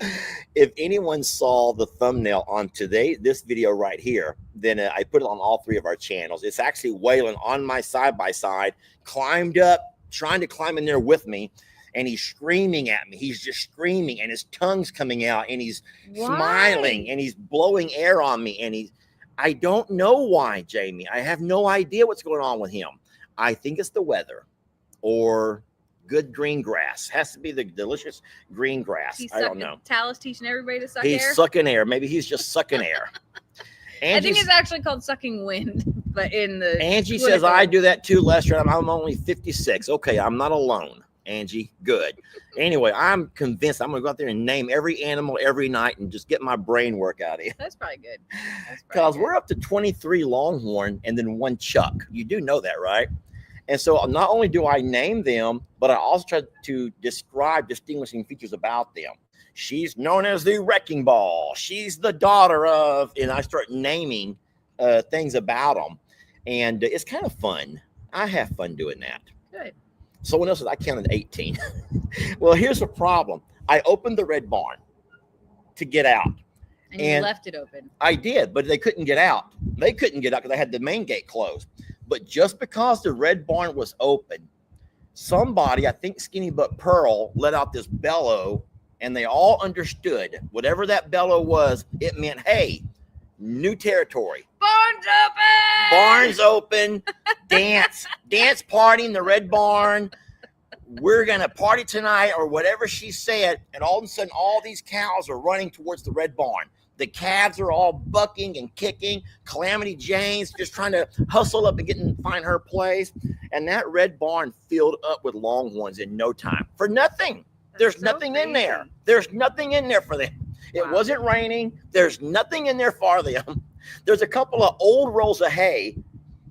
If anyone saw the thumbnail on this video right here, then I put it on all 3 of our channels. It's actually Waylon on my side-by-side, climbed up, trying to climb in there with me. And he's screaming at me. He's just screaming and his tongue's coming out and he's smiling and he's blowing air on me. And I don't know why, Jamie. I have no idea what's going on with him. I think it's the weather or good green grass. Has to be the delicious green grass. I don't know. Talis teaching everybody to suck air. He's sucking air. Maybe he's just sucking air. I think it's actually called sucking wind, but in the Angie says I do that too, Lester. I'm only 56. Okay, I'm not alone. Angie, good. Anyway, I'm convinced I'm gonna go out there and name every animal every night and just get my brain work out of it. That's probably good. Because we're up to 23 Longhorn and then 1 Chuck. You do know that, right? And so not only do I name them, but I also try to describe distinguishing features about them. She's known as the Wrecking Ball. She's the daughter of, and I start naming things about them. And it's kind of fun. I have fun doing that. Good. Someone else said I counted 18. Well, here's the problem. I opened the red barn to get out. And you left it open. I did, but they couldn't get out. They couldn't get out because I had the main gate closed. But just because the red barn was open, somebody, I think Skinny Butt Pearl, let out this bellow, and they all understood whatever that bellow was, it meant, hey, new territory. Barn's open! Barn's open. Dance party in the red barn. We're going to party tonight or whatever she said. And all of a sudden, all these cows are running towards the red barn. The calves are all bucking and kicking. Calamity Jane's just trying to hustle up and find her place. And that red barn filled up with Longhorns in no time for nothing. There's nothing in there. There's nothing in there for them. It wasn't raining. There's nothing in there for them. There's a couple of old rolls of hay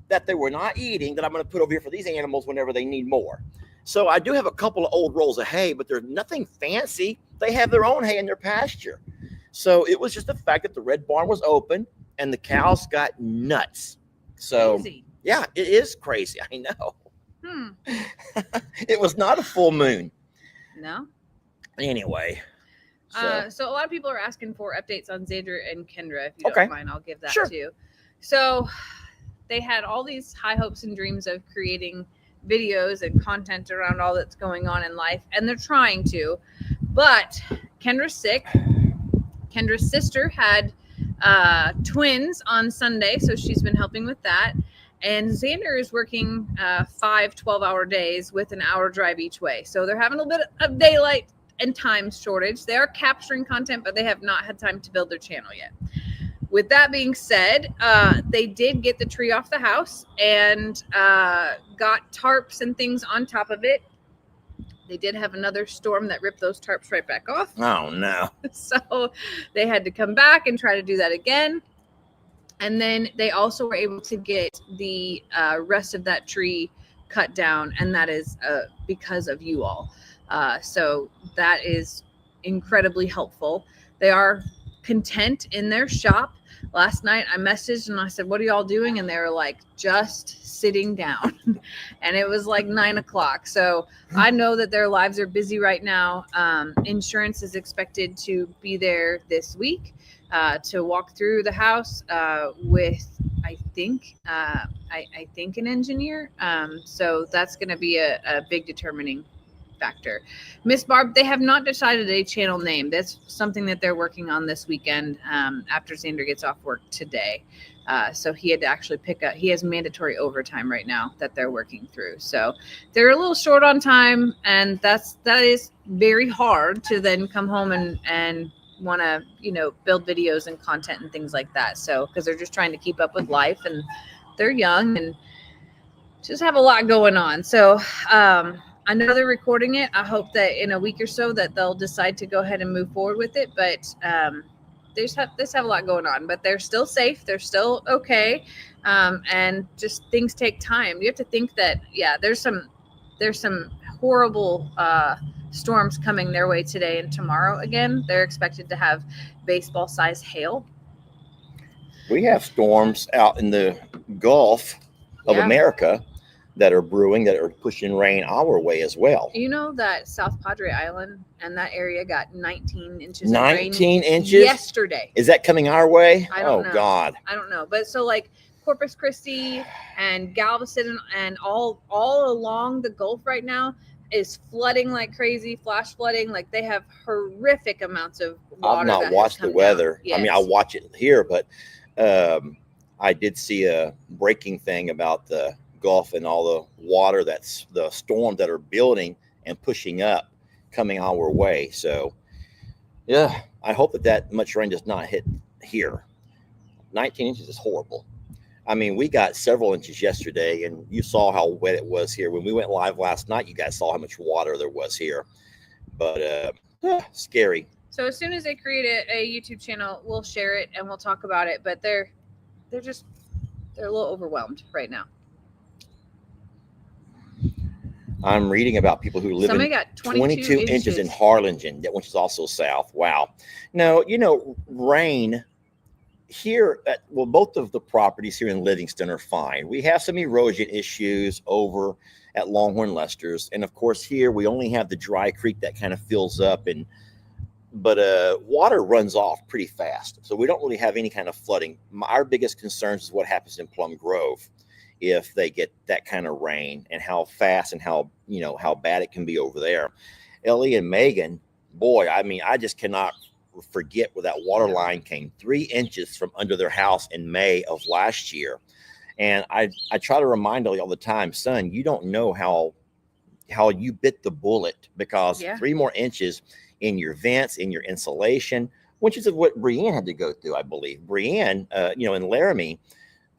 that they were not eating that I'm going to put over here for these animals whenever they need more. So I do have a couple of old rolls of hay, but there's nothing fancy. They have their own hay in their pasture. So it was just the fact that the red barn was open and the cows got nuts. So crazy. Yeah, it is crazy. I know. It was not a full moon. No. Anyway. So a lot of people are asking for updates on Xandra and Kendra. If you don't mind, I'll give that too. So they had all these high hopes and dreams of creating videos and content around all that's going on in life, and they're trying to. But Kendra's sick. Kendra's sister had twins on Sunday, so she's been helping with that. And Xander is working 5 12-hour days with an hour drive each way. So they're having a little bit of daylight and time shortage. They are capturing content, but they have not had time to build their channel yet. With that being said, they did get the tree off the house and got tarps and things on top of it. They did have another storm that ripped those tarps right back off. Oh, no. So they had to come back and try to do that again. And then they also were able to get the rest of that tree cut down, and that is because of you all. So that is incredibly helpful. They are content in their shop. Last night I messaged and I said, what are y'all doing? And they were like, just sitting down. And it was like 9 o'clock. So I know that their lives are busy right now. Insurance is expected to be there this week to walk through the house with, I think an engineer. So that's going to be a big determining factor. Miss Barb, they have not decided a channel name. That's something that they're working on this weekend after Xander gets off work today. So he had to actually he has mandatory overtime right now that they're working through. So they're a little short on time, and that is very hard to then come home and want to, build videos and content and things like that. So, because they're just trying to keep up with life, and they're young and just have a lot going on. So, I know they're recording it. I hope that in a week or so that they'll decide to go ahead and move forward with it. But they just have a lot going on. But they're still safe. They're still okay. And just things take time. You have to think that, there's some horrible storms coming their way today and tomorrow again. They're expected to have baseball-sized hail. We have storms out in the Gulf of Yeah. America that are brewing, that are pushing rain our way as well. You know that South Padre Island and that area got 19 inches 19 of rain inches? yesterday. Is that coming our way? I don't Oh, know. God. I don't know. But so like Corpus Christi and Galveston and all along the Gulf right now is flooding like crazy, flash flooding. Like they have horrific amounts of water. I've not watched the weather. Yes. I mean, I watch it here, but I did see a breaking thing about the Gulf and all the water, that's the storms that are building and pushing up coming our way. So yeah, I hope that much rain does not hit here. 19 inches is horrible. I mean, we got several inches yesterday, and you saw how wet it was here. When we went live last night, you guys saw how much water there was here. But scary. So as soon as they create a YouTube channel, we'll share it and we'll talk about it. But they're a little overwhelmed right now. I'm reading about people who live Somebody in got 22 inches in Harlingen, which is also south. Wow. No, rain here both of the properties here in Livingston are fine. We have some erosion issues over at Longhorn Lester's, and of course here we only have the dry creek that kind of fills up, but water runs off pretty fast, so we don't really have any kind of flooding. Our biggest concerns is what happens in Plum Grove if they get that kind of rain, and how fast and how bad it can be over there. Ellie and Megan, boy, I mean, I just cannot forget where that water line came 3 inches from under their house in May of last year. And I try to remind Ellie all the time, son, you don't know how you bit the bullet, because 3 more inches in your vents, in your insulation, which is what Brienne had to go through, I believe. Brienne, in Laramie,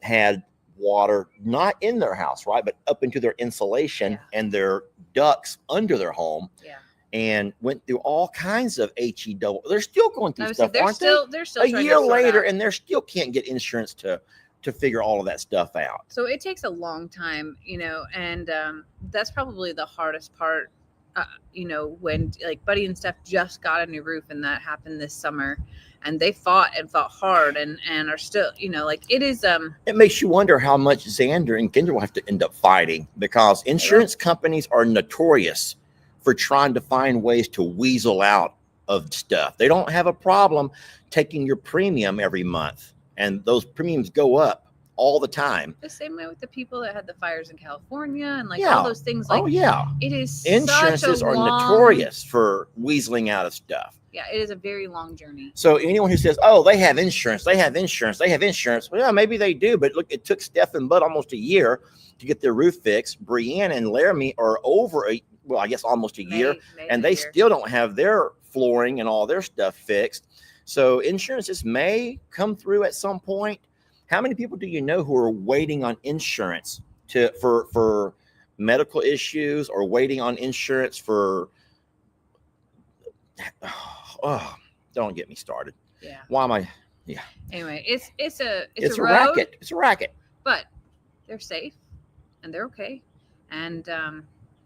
had water not in their house, right, but up into their insulation and their ducts under their home. Yeah. And went through all kinds of HE double. They're still going through stuff, aren't they? They're still a year later, and they still can't get insurance to figure all of that stuff out. So it takes a long time, and that's probably the hardest part. When like Buddy and Steph just got a new roof, and that happened this summer, and they fought hard and are still, it is. It makes you wonder how much Xandra and Kendra will have to end up fighting, because insurance companies are notorious for trying to find ways to weasel out of stuff. They don't have a problem taking your premium every month, and those premiums go up all the time. The same way with the people that had the fires in California and all those things. It is insurances are notorious for weaseling out of stuff. Yeah, it is a very long journey. So anyone who says, "Oh, they have insurance," well, yeah, maybe they do, but look, it took Steph and Bud almost a year to get their roof fixed. Brienne and Laramie are over I guess almost a year, and they still don't have their flooring and all their stuff fixed. So insurances may come through at some point. How many people do you know who are waiting on insurance for medical issues, or waiting on insurance for? Oh, don't get me started. Yeah. Why am I? Yeah. Anyway, it's a road, racket. It's a racket. But they're safe and they're okay, and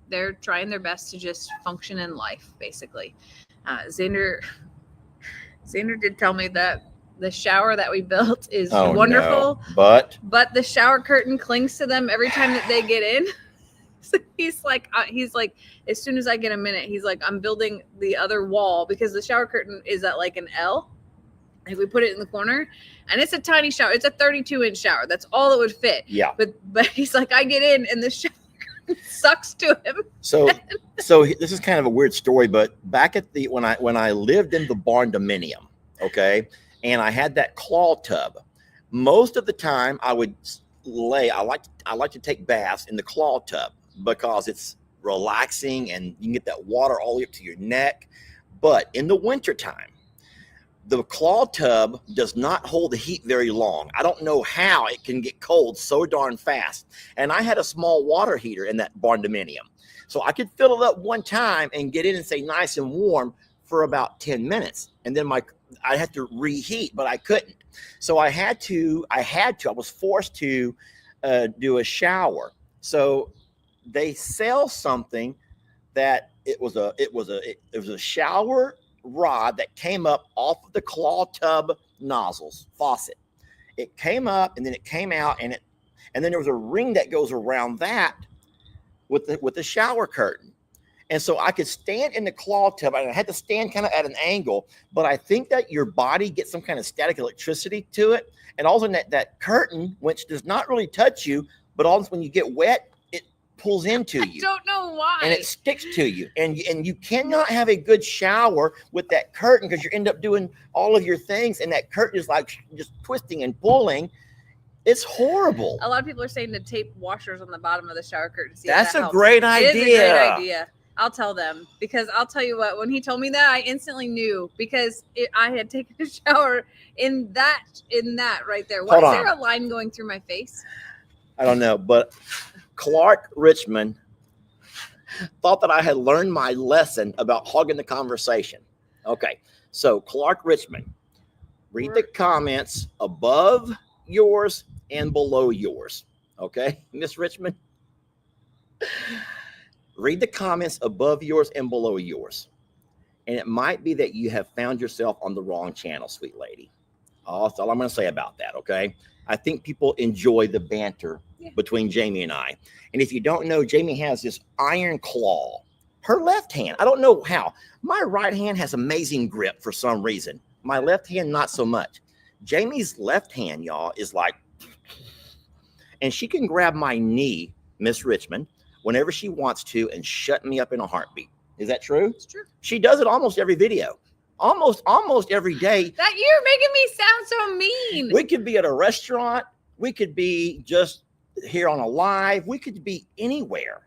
they're trying their best to just function in life, basically. Xandra did tell me that the shower that we built is wonderful, no. but the shower curtain clings to them every time that they get in. So he's like, as soon as I get a minute, he's like, I'm building the other wall, because the shower curtain is at like an L. Like we put it in the corner, and it's a tiny shower. It's a 32-inch shower. That's all it would fit. Yeah. But he's like, I get in, and the shower sucks to him. So this is kind of a weird story, but back at when I lived in the barn dominium, okay, and I had that claw tub, most of the time I would I like to take baths in the claw tub, because it's relaxing and you can get that water all the way up to your neck. But in the wintertime, the claw tub does not hold the heat very long. I don't know how it can get cold so darn fast. And I had a small water heater in that barn dominium, so I could fill it up one time and get in and stay nice and warm for about 10 minutes. And then I had to reheat, but I couldn't. So I was forced to do a shower. So they sell something that it was a shower rod that came up off of the claw tub nozzles faucet. It came up and then it came out, and then there was a ring that goes around that with the shower curtain. And so I could stand in the claw tub, and I had to stand kind of at an angle, but I think that your body gets some kind of static electricity to it. And also that curtain, which does not really touch you, but also when you get wet, it pulls into you. I don't know why. And it sticks to you. And you cannot have a good shower with that curtain, because you end up doing all of your things, and that curtain is like just twisting and pulling. It's horrible. A lot of people are saying to tape washers on the bottom of the shower curtain. That's a great idea. It is a great idea. I'll tell them, because I'll tell you what, when he told me that, I instantly knew, because I had taken a shower in that right there. Why is there a line going through my face? I don't know, but Clark Richmond thought that I had learned my lesson about hogging the conversation. Okay, so Clark Richmond, read the comments above yours and below yours. Okay, Miss Richmond? Read the comments above yours and below yours. And it might be that you have found yourself on the wrong channel, sweet lady. That's all I'm going to say about that, okay? I think people enjoy the banter between Jamie and I. And if you don't know, Jamie has this iron claw. Her left hand, I don't know how. My right hand has amazing grip for some reason. My left hand, not so much. Jamie's left hand, y'all, is like, and she can grab my knee, Miss Richmond, whenever she wants to, and shut me up in a heartbeat. Is that true? It's true. She does it almost every video. Almost every day. That you're making me sound so mean. We could be at a restaurant. We could be just here on a live. We could be anywhere.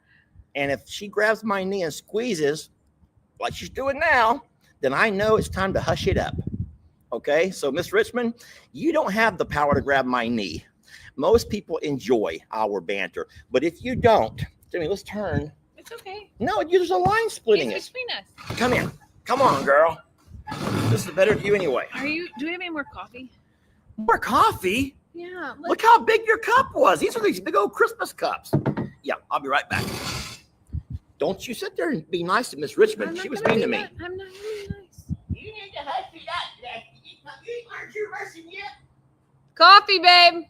And if she grabs my knee and squeezes, like she's doing now, then I know it's time to hush it up. Okay? So, Miss Richmond, you don't have the power to grab my knee. Most people enjoy our banter. But if you don't, Jimmy, let's turn. It's okay. No, there's a line splitting it's it. between us. Come here. Come on, girl. This is better for you anyway. Do we have any more coffee? More coffee? Yeah. Look how big your cup was. These are these big old Christmas cups. Yeah, I'll be right back. Don't you sit there and be nice to Miss Richmond. She was mean to me. I'm not really nice. You need to hush it up. You learned your lesson yet? Coffee, babe.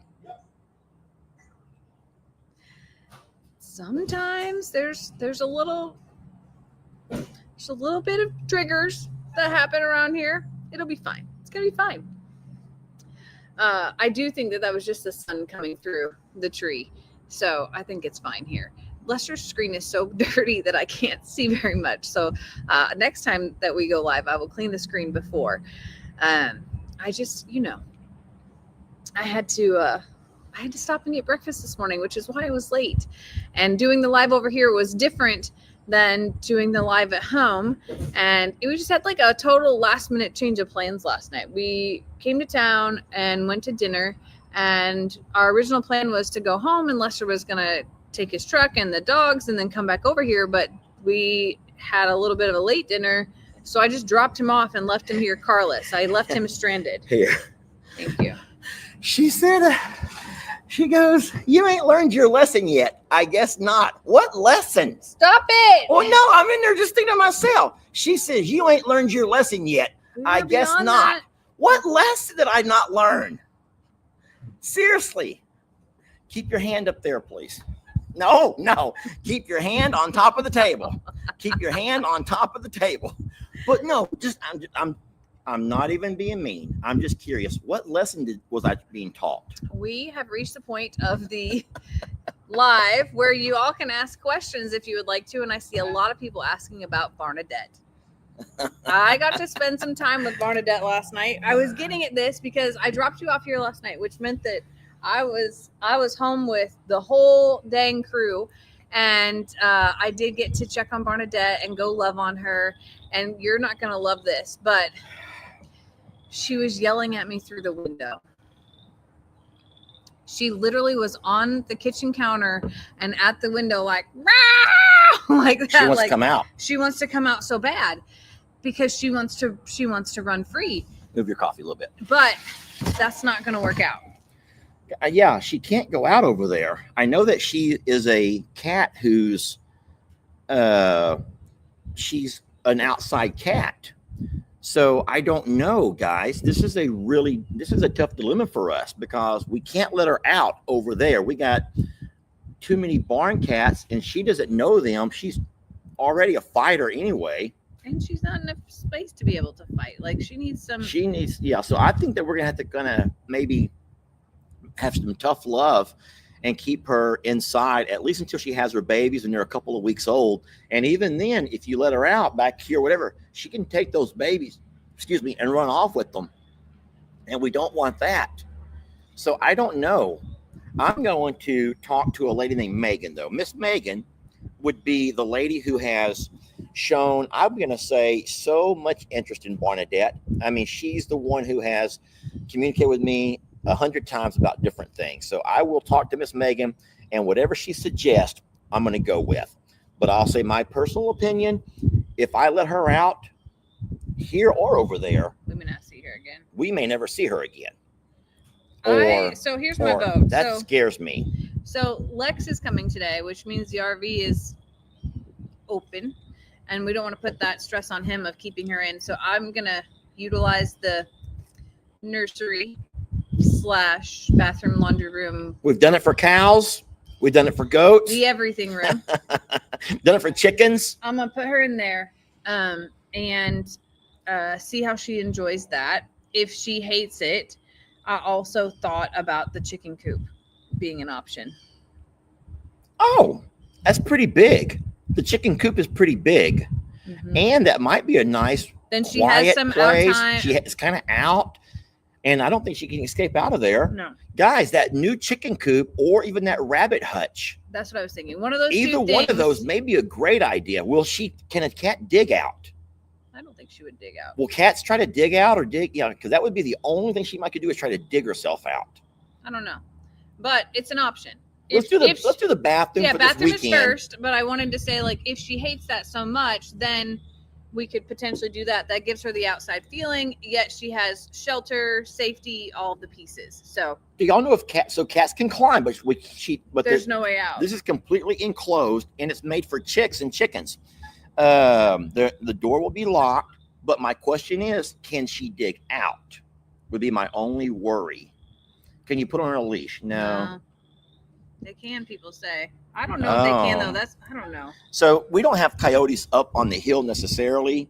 Sometimes there's a little bit of triggers that happen around here. It'll be fine. It's gonna be fine. I do think that was just the sun coming through the tree, so I think it's fine here. Lester's screen is so dirty that I can't see very much. So next time that we go live, I will clean the screen before. I just, I had to stop and get breakfast this morning, which is why I was late. And doing the live over here was different than doing the live at home. And we just had like a total last minute change of plans last night. We came to town and went to dinner, and our original plan was to go home, and Lester was going to take his truck and the dogs and then come back over here. But we had a little bit of a late dinner, so I just dropped him off and left him here carless. I left him stranded. Here. Thank you. She said, she goes, you ain't learned your lesson yet. I guess not. What lesson? Stop it. Oh, no, I'm in there just thinking to myself. She says, you ain't learned your lesson yet. I guess not. That. What lesson did I not learn? Seriously. Keep your hand up there, please. No. Keep your hand on top of the table. Keep your hand on top of the table. But no, I'm not even being mean. I'm just curious. What lesson was I being taught? We have reached the point of the live where you all can ask questions if you would like to. And I see a lot of people asking about Barnadette. I got to spend some time with Barnadette last night. I was getting at this because I dropped you off here last night, which meant that I was home with the whole dang crew. And I did get to check on Barnadette and go love on her. And you're not going to love this, but she was yelling at me through the window. She literally was on the kitchen counter and at the window like, like that. She wants to come out. She wants to come out so bad because she wants to run free. Move your coffee a little bit. But that's not going to work out. Yeah, she can't go out over there. I know that she is a cat who's she's an outside cat. So I don't know, guys. This is a tough dilemma for us because we can't let her out over there. We got too many barn cats and she doesn't know them. She's already a fighter anyway. And she's not enough space to be able to fight. Like she needs, yeah. So I think that we're gonna have to maybe have some tough love and keep her inside at least until she has her babies and they're a couple of weeks old. And even then, if you let her out back here, whatever, she can take those babies, and run off with them. And we don't want that. So I don't know. I'm going to talk to a lady named Megan, though. Miss Megan would be the lady who has shown, I'm going to say, so much interest in Barnadette. I mean, she's the one who has communicated with me 100 times about different things. So I will talk to Miss Megan, and whatever she suggests, I'm going to go with. But I'll say my personal opinion, if I let her out here or over there, we may not see her again. We may never see her again. So here's my vote. That scares me. So Lex is coming today, which means the RV is open, and we don't want to put that stress on him of keeping her in. So I'm going to utilize the nursery / bathroom, laundry room. We've done it for cows. We've done it for goats. The everything room. Done it for chickens. I'm going to put her in there and see how she enjoys that. If she hates it, I also thought about the chicken coop being an option. Oh, that's pretty big. The chicken coop is pretty big. Mm-hmm. And that might be a nice, then she has some place. Out time. It's kind of out. And I don't think she can escape out of there. No. Guys, that new chicken coop or even that rabbit hutch. That's what I was thinking. One of those Either one of those may be a great idea. Can a cat dig out? I don't think she would dig out. Will cats try to dig out or dig? Yeah, because that would be the only thing she might could do is try to dig herself out. I don't know. But it's an option. Let's do the bathroom. Yeah, for bathroom this is first. But I wanted to say, like, if she hates that so much, then we could potentially do that. That gives her the outside feeling, yet she has shelter, safety, all the pieces. So do y'all know if cats can climb, but there's no way out. This is completely enclosed and it's made for chicks and chickens. The door will be locked, but my question is, can she dig out? Would be my only worry. Can you put her on a leash? No. They can, people say. I don't know if they can, though. I don't know. So we don't have coyotes up on the hill necessarily.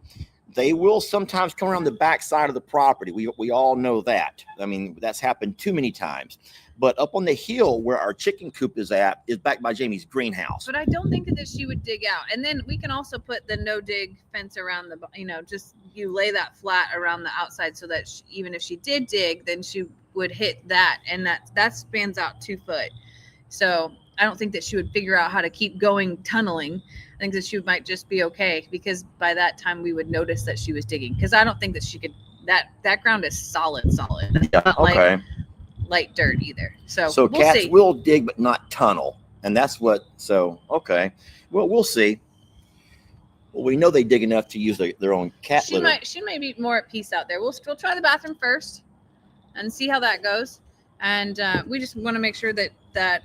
They will sometimes come around the back side of the property. We all know that. I mean, that's happened too many times. But up on the hill where our chicken coop is at is back by Jamie's greenhouse. But I don't think that she would dig out. And then we can also put the no dig fence around just you lay that flat around the outside so that even if she did dig, then she would hit that. And that spans out 2 foot. So I don't think that she would figure out how to keep going tunneling. I think that she might just be okay because by that time we would notice that she was digging. Because I don't think that she could. That ground is solid. Yeah, not okay. Like light dirt either. So we'll cats see. Will dig but not tunnel, and that's what. So okay, well we'll see. Well, we know they dig enough to use their own cat litter. She might be more at peace out there. We'll try the bathroom first and see how that goes. And we just want to make sure that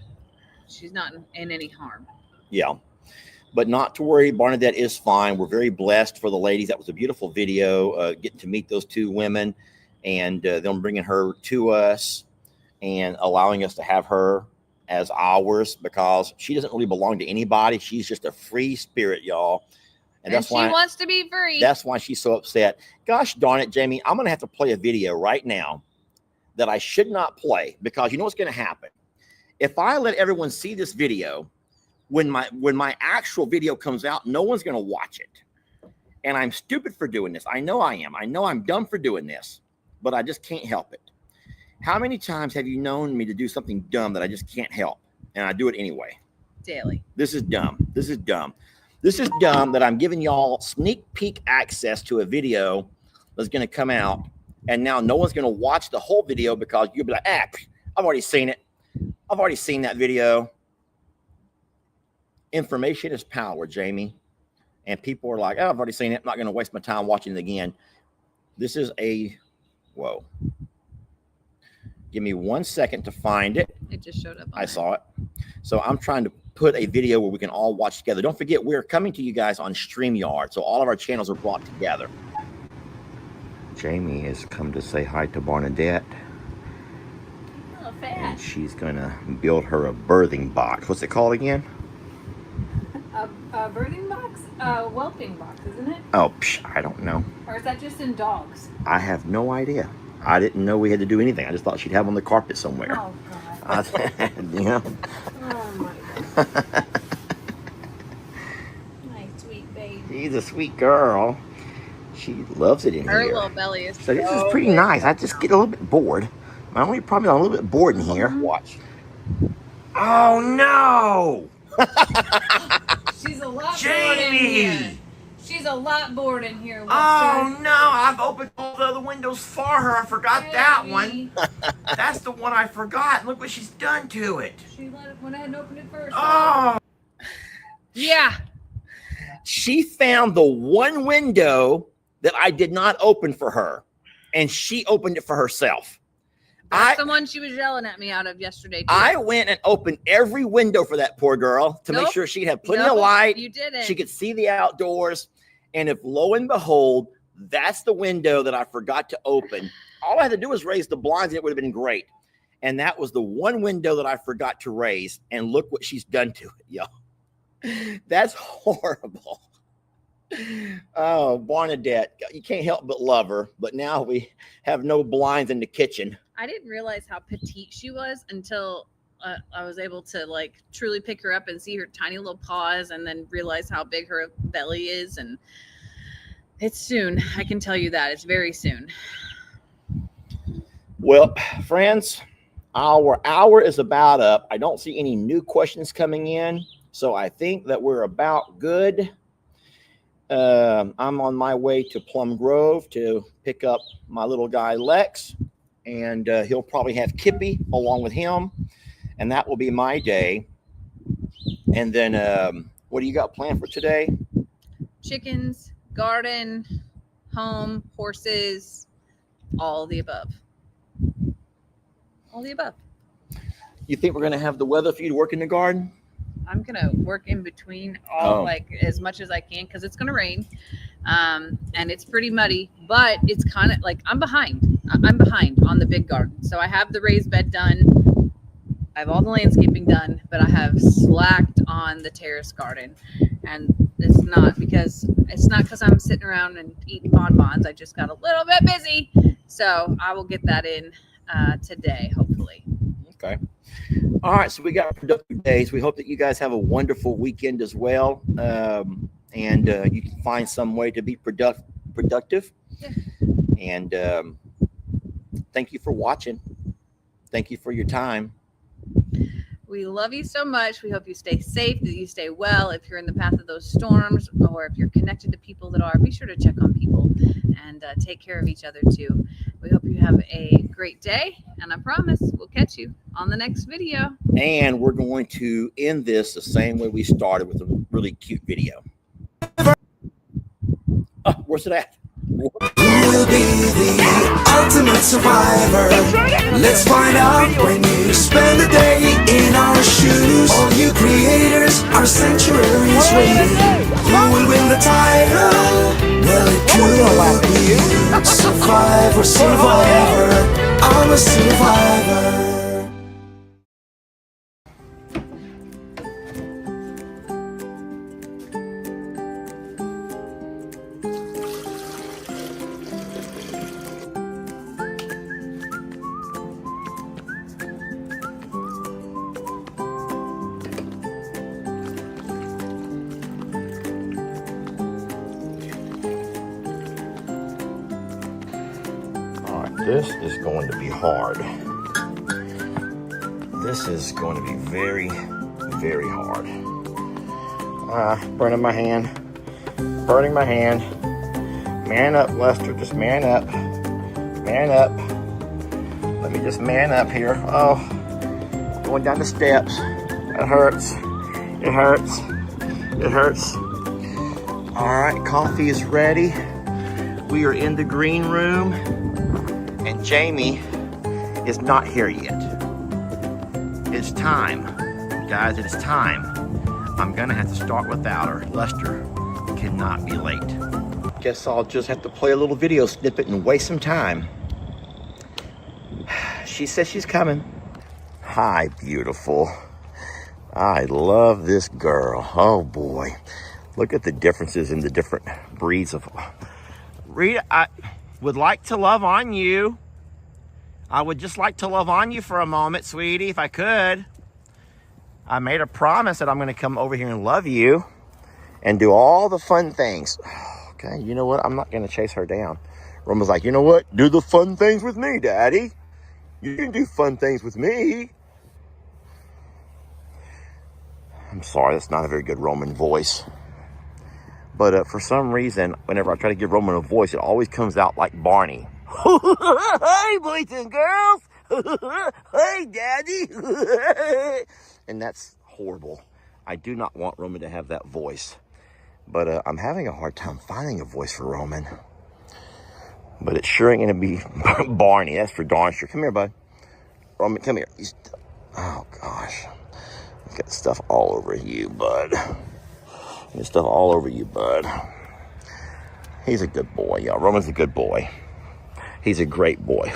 she's not in any harm. Yeah. But not to worry. Barnadette is fine. We're very blessed for the ladies. That was a beautiful video, getting to meet those 2 women and them bringing her to us and allowing us to have her as ours because she doesn't really belong to anybody. She's just a free spirit, y'all. And that's why she wants to be free. That's why she's so upset. Gosh darn it, Jamie. I'm going to have to play a video right now that I should not play because you know what's going to happen. If I let everyone see this video, when my actual video comes out, no one's going to watch it. And I'm stupid for doing this. I know I am. I know I'm dumb for doing this, but I just can't help it. How many times have you known me to do something dumb that I just can't help? And I do it anyway. Daily. This is dumb. This is dumb. This is dumb that I'm giving y'all sneak peek access to a video that's going to come out. And now no one's going to watch the whole video because you'll be like, I've already seen it. I've already seen that video. Information is power, Jamie. And people are like, I've already seen it. I'm not going to waste my time watching it again. This is whoa. Give me 1 second to find it. It just showed up. I saw it. So I'm trying to put a video where we can all watch together. Don't forget, we're coming to you guys on StreamYard, so all of our channels are brought together. Jamie has come to say hi to Barnadette. Oh, And she's gonna build her a birthing box. What's it called again? A birthing box? A whelping box, isn't it? Oh, I don't know. Or is that just in dogs? I have no idea. I didn't know we had to do anything. I just thought she'd have on the carpet somewhere. Oh, God. You know? Oh, my God. My sweet baby. She's a sweet girl. She loves it in Her here. little belly is So this is pretty nice. I just get a little bit bored. My only problem is I'm a little bit bored in here. Watch. Oh no! She's a lot Jamie! bored in here. She's a lot bored in here. Oh no! I've opened all the other windows for her. I forgot that one. That's the one I forgot. Look what she's done to it. She went ahead and opened it first. Oh! Yeah. She found the one window that I did not open for her, and she opened it for herself. That's the one she was yelling at me out of yesterday, too. I went and opened every window for that poor girl to make sure she'd have plenty of light. You didn't. She could see the outdoors. And if lo and behold, that's the window that I forgot to open. All I had to do was raise the blinds and it would have been great. And that was the one window that I forgot to raise. And look what she's done to it, y'all. That's horrible. Oh, Barnadette, you can't help but love her. But now we have no blinds in the kitchen. I didn't realize how petite she was until I was able to like truly pick her up and see her tiny little paws and then realize how big her belly is. And it's soon. I can tell you that. It's very soon. Well, friends, our hour is about up. I don't see any new questions coming in. So I think that we're about good. I'm on my way to Plum Grove to pick up my little guy, Lex. And he'll probably have Kippy along with him. And that will be my day. And then what do you got planned for today? Chickens, garden, home, horses, all the above. All the above. You think we're going to have the weather for you to work in the garden? I'm going to work in between like as much as I can because it's going to rain. And it's pretty muddy, but it's kind of like I'm behind on the big garden. So I have the raised bed done. I have all the landscaping done, but I have slacked on the terrace garden. And it's not because I'm sitting around and eating bonbons. I just got a little bit busy. So I will get that in today, hopefully. Okay. All right. So we got productive days. We hope that you guys have a wonderful weekend as well. And you can find some way to be productive. Yeah. And thank you for watching. Thank you for your time. We love you so much. We hope you stay safe, that you stay well. If you're in the path of those storms or if you're connected to people that are, be sure to check on people and take care of each other too. We hope you have a great day. And I promise we'll catch you on the next video. And we're going to end this the same way we started, with a really cute video. Oh, where's it at? Who will be the ultimate survivor? Let's find out when you spend a day in our shoes. All you creators, our sanctuary is waiting. Who will win the title? Well, it could be you. Survivor, survivor, I'm a survivor. This is going to be hard. This is going to be very, very hard. Burning my hand. Burning my hand. Man up, Lester. Just man up. Man up. Let me just man up here. Oh, going down the steps. It hurts. It hurts. It hurts. All right, coffee is ready. We are in the green room. And Jamie is not here yet. It's time. Guys, it is time. I'm gonna have to start without her. Lester cannot be late. Guess I'll just have to play a little video snippet and waste some time. She says she's coming. Hi, beautiful. I love this girl. Oh boy. Look at the differences in the different breeds of... Rita, I would like to love on you. I would just like to love on you for a moment, sweetie, if I could. I made a promise that I'm gonna come over here and love you and do all the fun things. Okay, you know what? I'm not gonna chase her down. Roman's like, you know what? Do the fun things with me, Daddy. You can do fun things with me. I'm sorry, that's not a very good Roman voice. But for some reason, whenever I try to give Roman a voice, it always comes out like Barney. Hey, boys and girls. Hey, Daddy. And that's horrible. I do not want Roman to have that voice. But I'm having a hard time finding a voice for Roman. But it's sure ain't going to be Barney. That's for darn sure. Come here, bud. Roman, come here. Oh, gosh. Got stuff all over you, bud. Got stuff all over you, bud. He's a good boy, y'all. Roman's a good boy. He's a great boy.